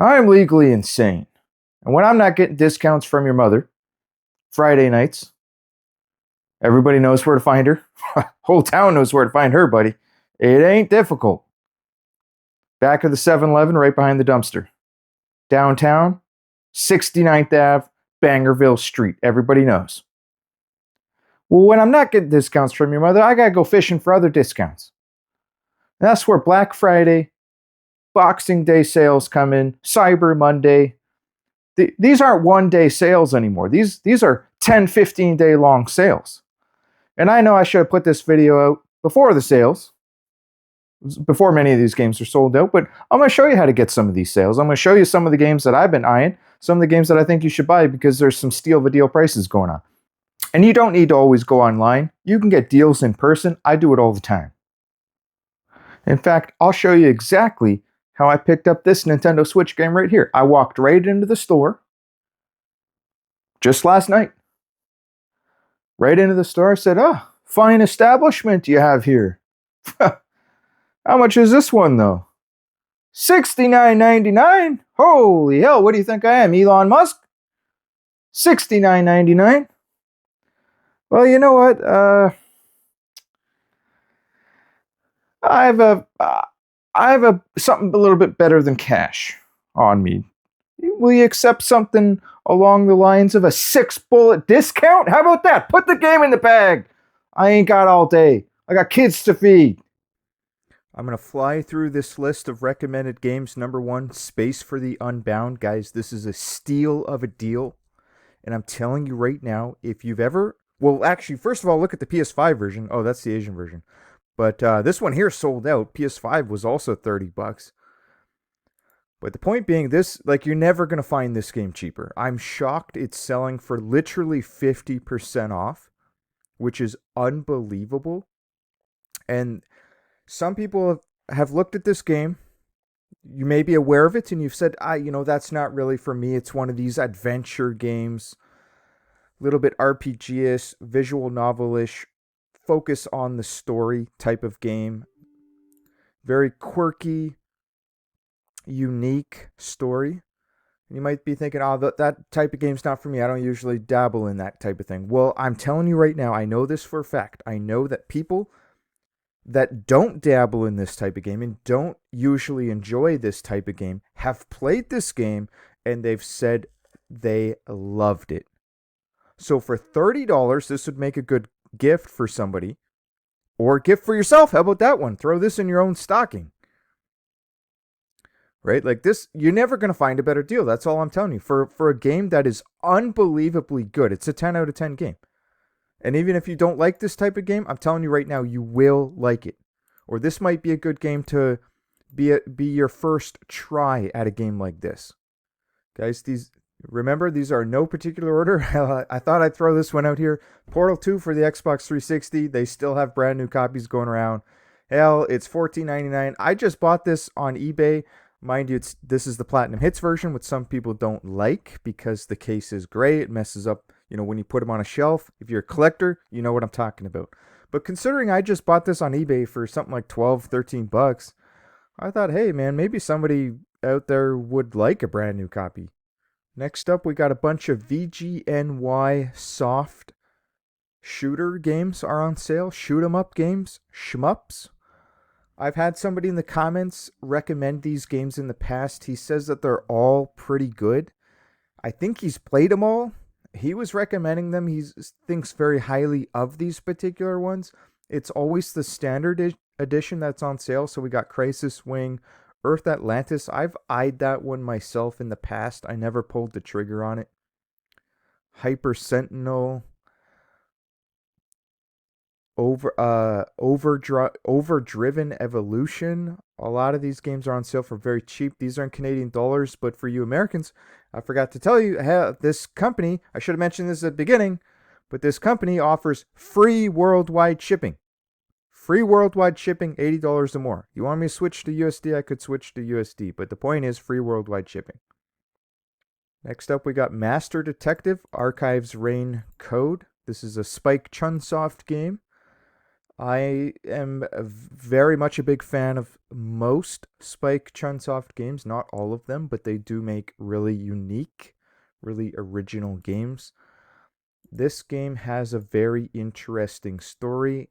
I'm legally insane. And when I'm not getting discounts from your mother, Friday nights, everybody knows where to find her. Whole town knows where to find her, buddy. It ain't difficult. Back of the 7-Eleven, right behind the dumpster. Downtown, 69th Ave, Bangerville Street. Everybody knows. Well, when I'm not getting discounts from your mother, I gotta go fishing for other discounts. And that's where Black Friday, Boxing Day sales come in, Cyber Monday. These aren't one-day sales anymore. These are 10, 15-day long sales. And I know I should have put this video out before the sales, before many of these games are sold out, but I'm going to show you how to get some of these sales. I'm going to show you some of the games that I've been eyeing, some of the games that I think you should buy because there's some steal the deal prices going on. And you don't need to always go online. You can get deals in person. I do it all the time. In fact, I'll show you exactly how I picked up this Nintendo Switch game right here. I walked right into the store just last night. Right into the store. I said, "Oh, fine establishment you have here. How much is this one, though? $69.99? Holy hell, what do you think I am, Elon Musk? $69.99? Well, you know what? I have something a little bit better than cash on me. Will you accept something along the lines of a 6-bullet discount? How about that? Put the game in the bag. I ain't got all day. I got kids to feed." I'm going to fly through this list of recommended games. Number 1, Space for the Unbound. Guys, this is a steal of a deal. And I'm telling you right now, if you've ever... Well, actually, first of all, look at the PS5 version. Oh, that's the Asian version. But this one here sold out. PS5 was also $30. But the point being, this, like, you're never going to find this game cheaper. I'm shocked it's selling for literally 50% off, which is unbelievable. And some people have looked at this game. You may be aware of it, and you've said, that's not really for me. It's one of these adventure games, a little bit RPG-ish, visual novel-ish, focus on the story type of game. Very quirky, unique story. And you might be thinking, that type of game's not for me. I don't usually dabble in that type of thing. Well, I'm telling you right now, I know this for a fact. I know that people that don't dabble in this type of game and don't usually enjoy this type of game have played this game and they've said they loved it. So for $30, this would make a good gift for somebody, or a gift for yourself. How about that one? Throw this in your own stocking. Right? Like this, you're never going to find a better deal. That's all I'm telling you. For a game that is unbelievably good. It's a 10 out of 10 game. And even if you don't like this type of game, I'm telling you right now, you will like it. Or this might be a good game to be your first try at a game like this. Guys, remember, these are no particular order. I thought I'd throw this one out here. Portal 2 for the Xbox 360. They still have brand new copies going around. Hell, it's $14.99. I just bought this on eBay. Mind you, this is the Platinum Hits version, which some people don't like because the case is gray. It messes up, when you put them on a shelf. If you're a collector, you know what I'm talking about. But considering I just bought this on eBay for something like $12, $13, I thought, hey, man, maybe somebody out there would like a brand new copy. Next up, we got a bunch of VGNY soft shooter games are on sale. Shoot 'em up games, shmups. I've had somebody in the comments recommend these games in the past. He says that they're all pretty good. I think he's played them all. He was recommending them. He thinks very highly of these particular ones. It's always the standard edition that's on sale. So we got Crisis Wing, Earth Atlantis. I've eyed that one myself in the past. I never pulled the trigger on it. Hyper Sentinel. Overdriven Evolution. A lot of these games are on sale for very cheap. These are in Canadian dollars, but for you Americans, I forgot to tell you, this company, I should have mentioned this at the beginning, but this company offers free worldwide shipping. Free worldwide shipping, $80 or more. You want me to switch to USD? I could switch to USD, but the point is free worldwide shipping. Next up, we got Master Detective Archives Reign Code. This is a Spike Chunsoft game. I am very much a big fan of most Spike Chunsoft games, not all of them, but they do make really unique, really original games. This game has a very interesting story.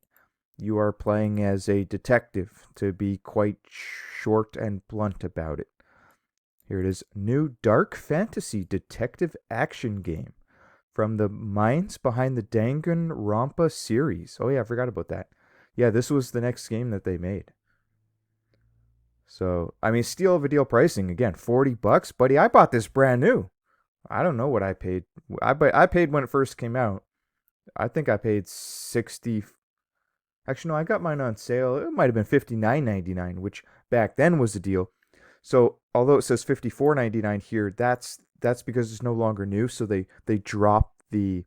You are playing as a detective, to be quite short and blunt about it. Here it is, new dark fantasy detective action game from the minds behind the Danganronpa series. Oh yeah, I forgot about that. Yeah, this was the next game that they made. So, I mean, steal of a deal pricing again, $40, buddy. I bought this brand new. I don't know what I paid. I paid when it first came out. I think I paid 60. Actually, no, I got mine on sale. It might have been $59.99, which back then was a deal. So, although it says $54.99 here, that's because it's no longer new. So they dropped the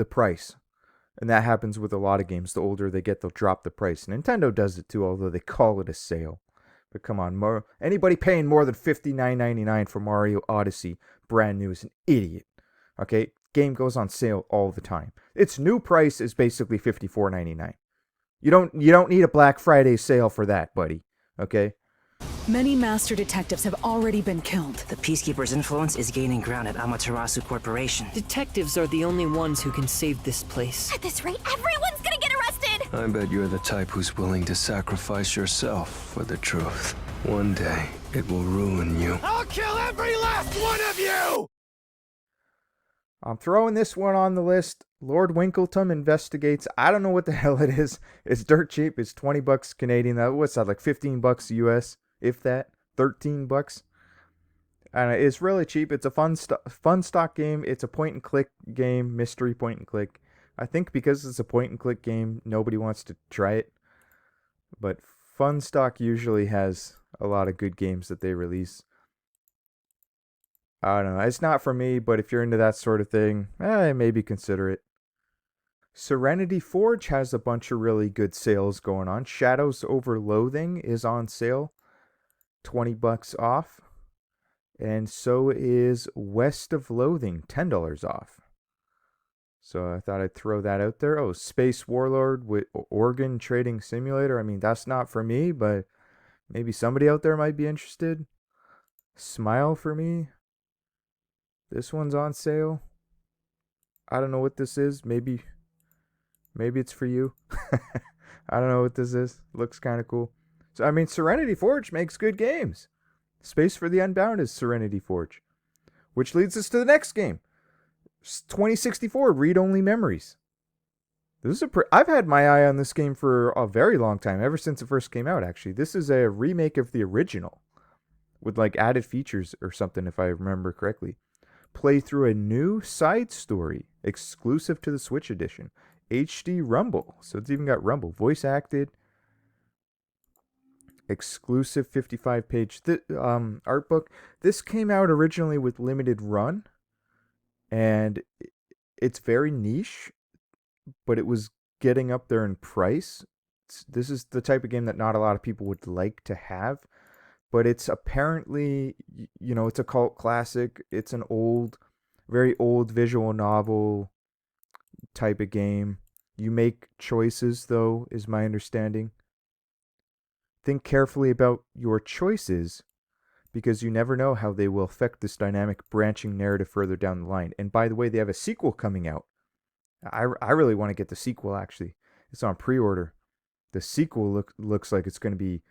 price. And that happens with a lot of games. The older they get, they'll drop the price. Nintendo does it too, although they call it a sale. But come on, anybody paying more than $59.99 for Mario Odyssey brand new is an idiot. Okay, game goes on sale all the time. Its new price is basically $54.99. You don't need a Black Friday sale for that, buddy. Okay? Many master detectives have already been killed. The Peacekeeper's influence is gaining ground at Amaterasu Corporation. Detectives are the only ones who can save this place. At this rate, everyone's gonna get arrested! I bet you're the type who's willing to sacrifice yourself for the truth. One day, it will ruin you. I'll kill every last one of you! I'm throwing this one on the list. Lord Winklebottom investigates. I don't know what the hell it is. It's dirt cheap. It's $20 Canadian. What's that, like $15 US? If that, $13. And it's really cheap. It's a fun stock game. It's a point and click game, mystery point and click. I think because it's a point and click game, nobody wants to try it. But Fun Stock usually has a lot of good games that they release. I don't know. It's not for me, but if you're into that sort of thing, maybe consider it. Serenity Forge has a bunch of really good sales going on. Shadows Over Loathing is on sale, $20 off. And so is West of Loathing, $10 off. So I thought I'd throw that out there. Oh, Space Warlord with Organ Trading Simulator. I mean, that's not for me, but maybe somebody out there might be interested. Smile for Me. This one's on sale. I don't know what this is. Maybe it's for you. I don't know what this is. Looks kind of cool. So, I mean, Serenity Forge makes good games. Space for the Unbound is Serenity Forge. Which leads us to the next game. 2064 Read-Only Memories. I've had my eye on this game for a very long time, ever since it first came out, actually. This is a remake of the original, with like added features or something, if I remember correctly. Play through a new side story, exclusive to the Switch edition. HD Rumble. So it's even got Rumble. Voice acted. Exclusive 55-page art book. This came out originally with limited run. And it's very niche, but it was getting up there in price. This is the type of game that not a lot of people would like to have. But it's apparently, it's a cult classic. It's an very old visual novel type of game. You make choices, though, is my understanding. Think carefully about your choices, because you never know how they will affect this dynamic branching narrative further down the line. And by the way, they have a sequel coming out. I really want to get the sequel, actually. It's on pre-order. The sequel looks like it's going to be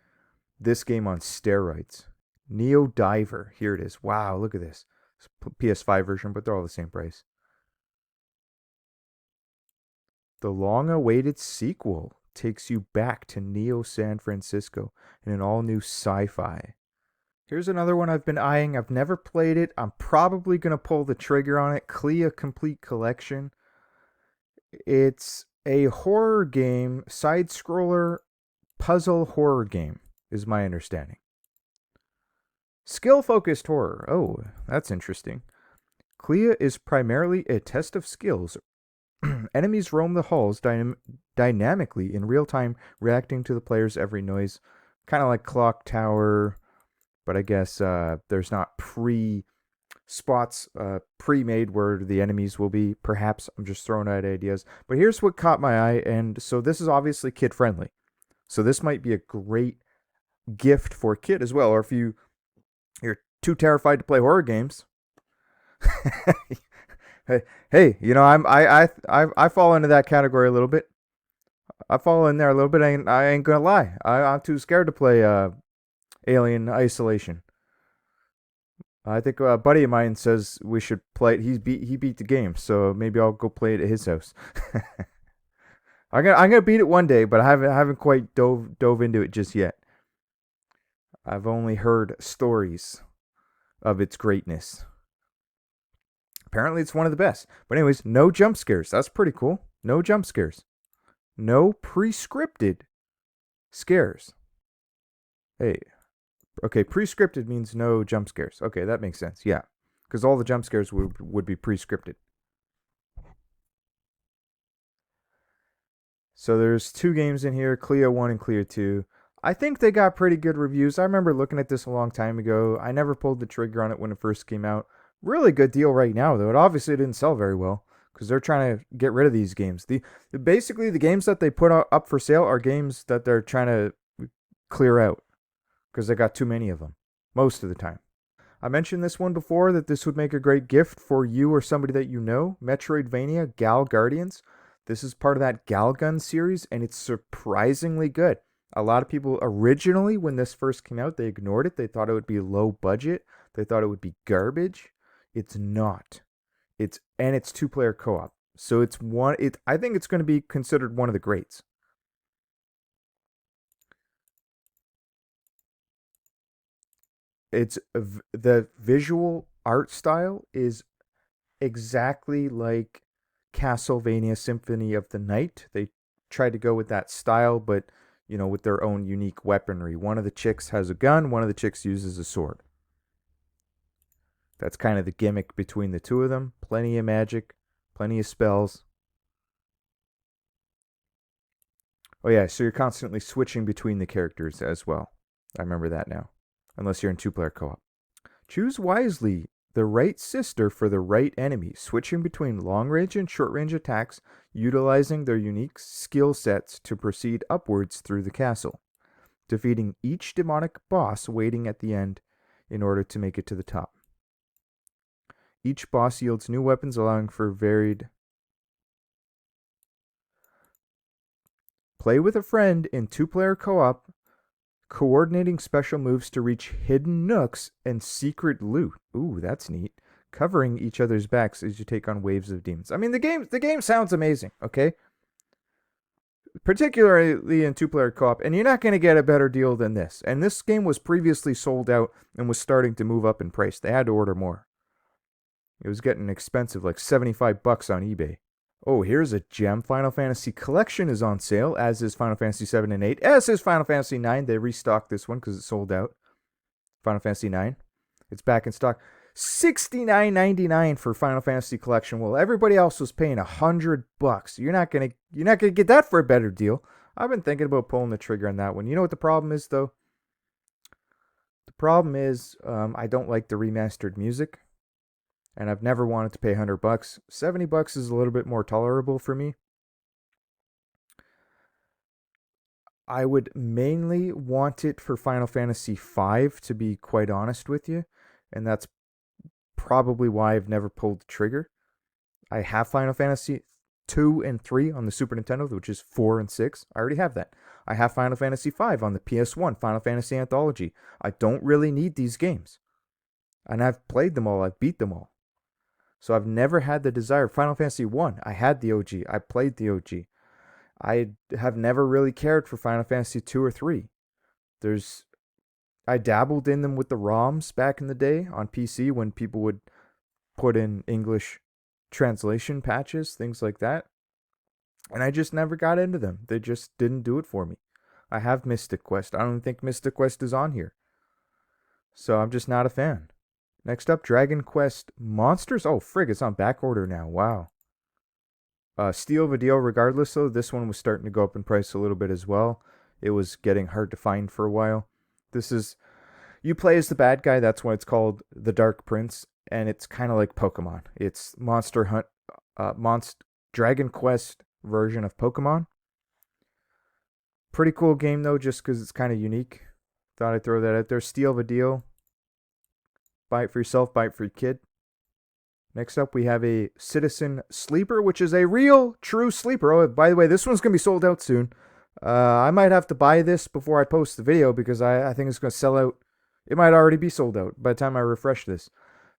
this game on steroids. Neo Diver. Here it is. Wow, look at this. It's PS5 version, but they're all the same price. The long-awaited sequel takes you back to Neo San Francisco in an all-new sci-fi. Here's another one I've been eyeing. I've never played it. I'm probably going to pull the trigger on it. Clea Complete Collection. It's a horror game, side-scroller, puzzle horror game, is my understanding. Skill-focused horror. Oh, that's interesting. Clea is primarily a test of skills. Enemies roam the halls dynamically in real time, reacting to the player's every noise. Kind of like Clock Tower, but I guess there's not pre-set spots pre-made where the enemies will be. Perhaps I'm just throwing out ideas. But here's what caught my eye, and so this is obviously kid-friendly. So this might be a great gift for a kid as well. Or if you're too terrified to play horror games, hey, you know, I fall into that category a little bit. I fall in there a little bit. I ain't gonna lie. I'm too scared to play Alien Isolation. I think a buddy of mine says we should play it. He beat the game, so maybe I'll go play it at his house. I'm gonna beat it one day, but I haven't quite dove into it just yet. I've only heard stories of its greatness. Apparently, it's one of the best. But anyways, no jump scares. That's pretty cool. No jump scares. No pre-scripted scares. Hey. Okay, pre-scripted means no jump scares. Okay, that makes sense. Yeah. Because all the jump scares would be pre-scripted. So there's 2 games in here, Clea 1 and Clea 2. I think they got pretty good reviews. I remember looking at this a long time ago. I never pulled the trigger on it when it first came out. Really good deal right now, though. It obviously didn't sell very well because they're trying to get rid of these games. Basically, the games that they put up for sale are games that they're trying to clear out because they got too many of them most of the time. I mentioned this one before, that this would make a great gift for you or somebody that you know. Metroidvania Gal Guardians. This is part of that Galgun series, and it's surprisingly good. A lot of people originally, when this first came out, they ignored it. They thought it would be low budget. They thought it would be garbage. It's not. It's 2-player co-op. So I think it's going to be considered one of the greats. It's the visual art style is exactly like Castlevania Symphony of the Night. They tried to go with that style, but with their own unique weaponry. One of the chicks has a gun, one of the chicks uses a sword. That's kind of the gimmick between the two of them. Plenty of magic, plenty of spells. Oh yeah, so you're constantly switching between the characters as well. I remember that now. Unless you're in 2-player co-op. Choose wisely the right sister for the right enemy, switching between long-range and short-range attacks, utilizing their unique skill sets to proceed upwards through the castle, defeating each demonic boss waiting at the end in order to make it to the top. Each boss yields new weapons, allowing for varied... Play with a friend in 2-player co-op, coordinating special moves to reach hidden nooks and secret loot. Ooh, that's neat. Covering each other's backs as you take on waves of demons. I mean, the game sounds amazing, okay? Particularly in 2-player co-op, and you're not going to get a better deal than this. And this game was previously sold out and was starting to move up in price. They had to order more. It was getting expensive, like $75 on eBay. Oh, here's a gem. Final Fantasy Collection is on sale, as is Final Fantasy 7 and 8, as is Final Fantasy 9. They restocked this one because it sold out. Final Fantasy 9. It's back in stock. $69.99 for Final Fantasy Collection. Well, everybody else was paying $100. You're not gonna get that for a better deal. I've been thinking about pulling the trigger on that one. You know what the problem is, though? The problem is I don't like the remastered music. And I've never wanted to pay $100. $70 is a little bit more tolerable for me. I would mainly want it for Final Fantasy V, to be quite honest with you. And that's probably why I've never pulled the trigger. I have Final Fantasy 2 and 3 on the Super Nintendo, which is 4 and 6. I already have that. I have Final Fantasy V on the PS1, Final Fantasy Anthology. I don't really need these games. And I've played them all. I've beat them all. So I've never had the desire. Final Fantasy 1, I had the OG. I played the OG. I have never really cared for Final Fantasy 2 or 3. I dabbled in them with the ROMs back in the day on PC when people would put in English translation patches, things like that. And I just never got into them. They just didn't do it for me. I have Mystic Quest. I don't think Mystic Quest is on here. So I'm just not a fan. Next up, Dragon Quest Monsters. Oh, frig, it's on back order now. Wow. Steal of a deal regardless, though. This one was starting to go up in price a little bit as well. It was getting hard to find for a while. You play as the bad guy. That's why it's called The Dark Prince. and it's kind of like Pokemon. It's Monster Hunt, Dragon Quest version of Pokemon. Pretty cool game though, just because it's kind of unique. Thought I'd throw that out there. Steal of a deal. Buy it for yourself, buy it for your kid. Next up, we have a Citizen Sleeper, which is a real, true sleeper. Oh, by the way, this one's going to be sold out soon. I might have to buy this before I post the video because I think it's going to sell out. It might already be sold out by the time I refresh this.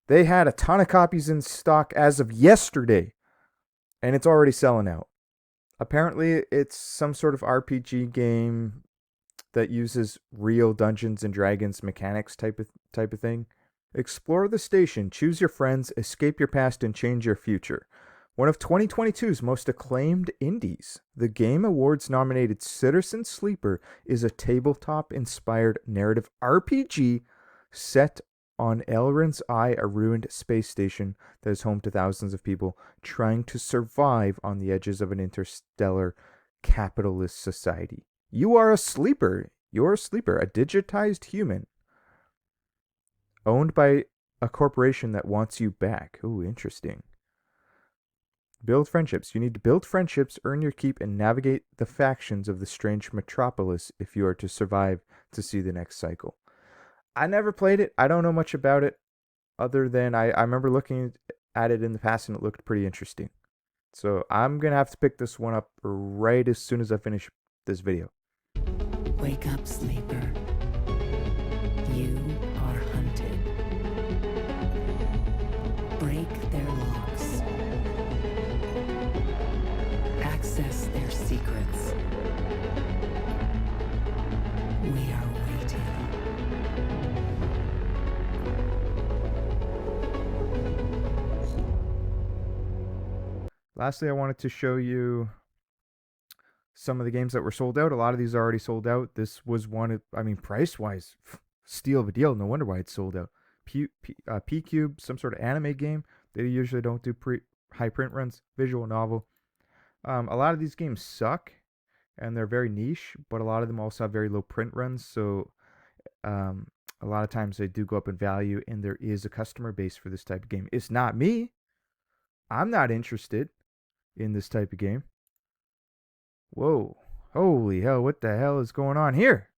They had a ton of copies in stock as of yesterday, and it's already selling out. Apparently, it's some sort of RPG game that uses real Dungeons and Dragons mechanics type of thing. Explore the station, choose your friends, escape your past, and change your future. One of 2022's most acclaimed indies, the Game Awards nominated Citizen Sleeper is a tabletop-inspired narrative RPG set on Elrond's Eye, a ruined space station that is home to thousands of people trying to survive on the edges of an interstellar capitalist society. You are a sleeper. You're a sleeper, a digitized human owned by a corporation that wants you back. Ooh, interesting. Build friendships. You need to build friendships, earn your keep, and navigate the factions of the strange metropolis if you are to survive to see the next cycle. I never played it. I don't know much about it other than I remember looking at it in the past and it looked pretty interesting. So I'm going to have to pick this one up right as soon as I finish this video. Wake up, sleeper. You are hunted. Break their locks. Access their secrets. We are waiting. Lastly, I wanted to show you some of the games that were sold out. A lot of these are already sold out. This was one, price-wise, steal of a deal. No wonder why it's sold out. P-Cube, some sort of anime game. They usually don't do high print runs. Visual novel. A lot of these games suck, and they're very niche, but a lot of them also have very low print runs, so a lot of times they do go up in value, and there is a customer base for this type of game. It's not me. I'm not interested in this type of game. Whoa. Holy hell, what the hell is going on here?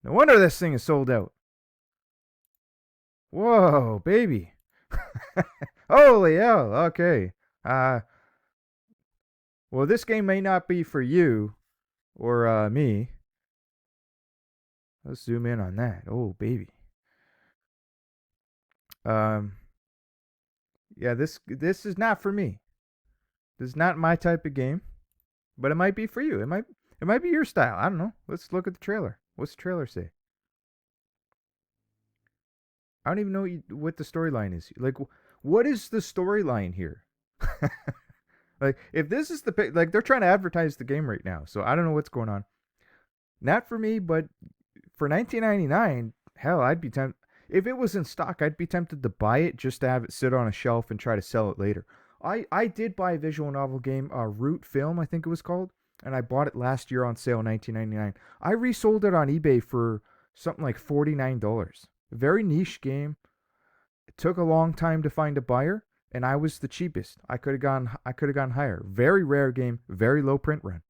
No wonder this thing is sold out. Whoa, baby. Holy hell, okay. Well, this game may not be for you or me. Let's zoom in on that. Oh, baby. Yeah, this is not for me. This is not my type of game, but it might be for you. It might be your style. I don't know. Let's look at the trailer. What's the trailer say? I don't even know what the storyline is. Like, what is the storyline here? Like, if this is they're trying to advertise the game right now, so I don't know what's going on. Not for me, but for $19.99, hell, I'd be tempted. If it was in stock, I'd be tempted to buy it just to have it sit on a shelf and try to sell it later. I did buy a visual novel game, Root Film, I think it was called, and I bought it last year on sale, $19.99. I resold it on eBay for something like $49. Very niche game. It took a long time to find a buyer, and I was the cheapest. I could have gone higher. Very rare game, very low print run.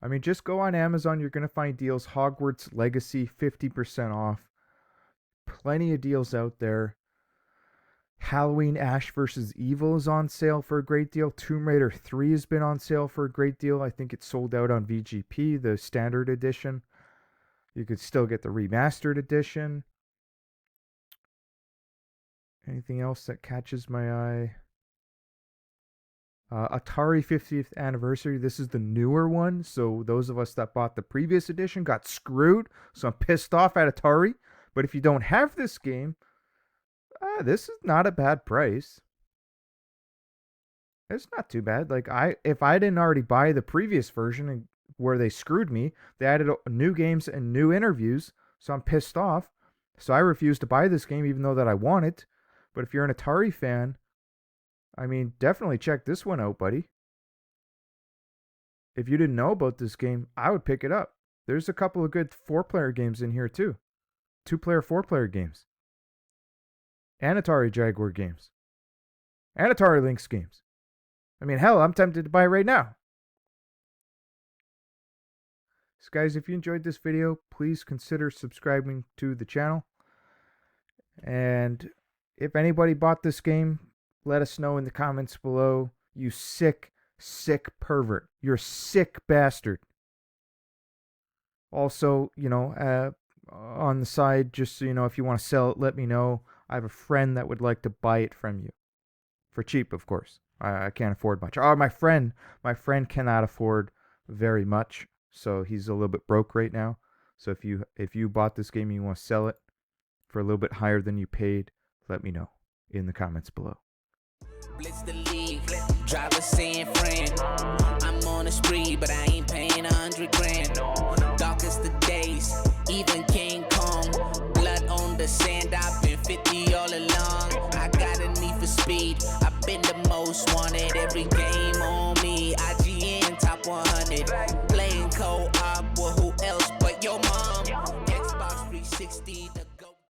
I mean, just go on Amazon, you're going to find deals. Hogwarts Legacy, 50% off. Plenty of deals out there. Halloween Ash vs. Evil is on sale for a great deal. Tomb Raider 3 has been on sale for a great deal. I think it's sold out on VGP, the standard edition. You could still get the remastered edition. Anything else that catches my eye? Atari 50th anniversary. This is the newer one. So those of us that bought the previous edition got screwed. So I'm pissed off at Atari. But if you don't have this game, this is not a bad price. It's not too bad. Like, if I didn't already buy the previous version where they screwed me, they added new games and new interviews. So I'm pissed off. So I refuse to buy this game even though that I want it. But if you're an Atari fan, I mean, definitely check this one out, buddy. If you didn't know about this game, I would pick it up. There's a couple of good 4-player games in here too. 2-player, 4-player games. and Atari Jaguar games, and Atari Lynx games. I mean, hell, I'm tempted to buy it right now. So guys, if you enjoyed this video, please consider subscribing to the channel. And if anybody bought this game, let us know in the comments below. You sick, sick pervert. You're a sick bastard. Also, you know, on the side, just so you know, if you want to sell it, let me know. I have a friend that would like to buy it from you. For cheap, of course. I can't afford much. Oh, my friend cannot afford very much. So he's a little bit broke right now. So if you bought this game and you want to sell it for a little bit higher than you paid, let me know in the comments below. Blitz the league, driver saying friend. I'm on a spree, but I ain't paying 100 grand. Darkest the days, even King Kong. Blood on the sand, I've been 50 all along. I got a need for speed.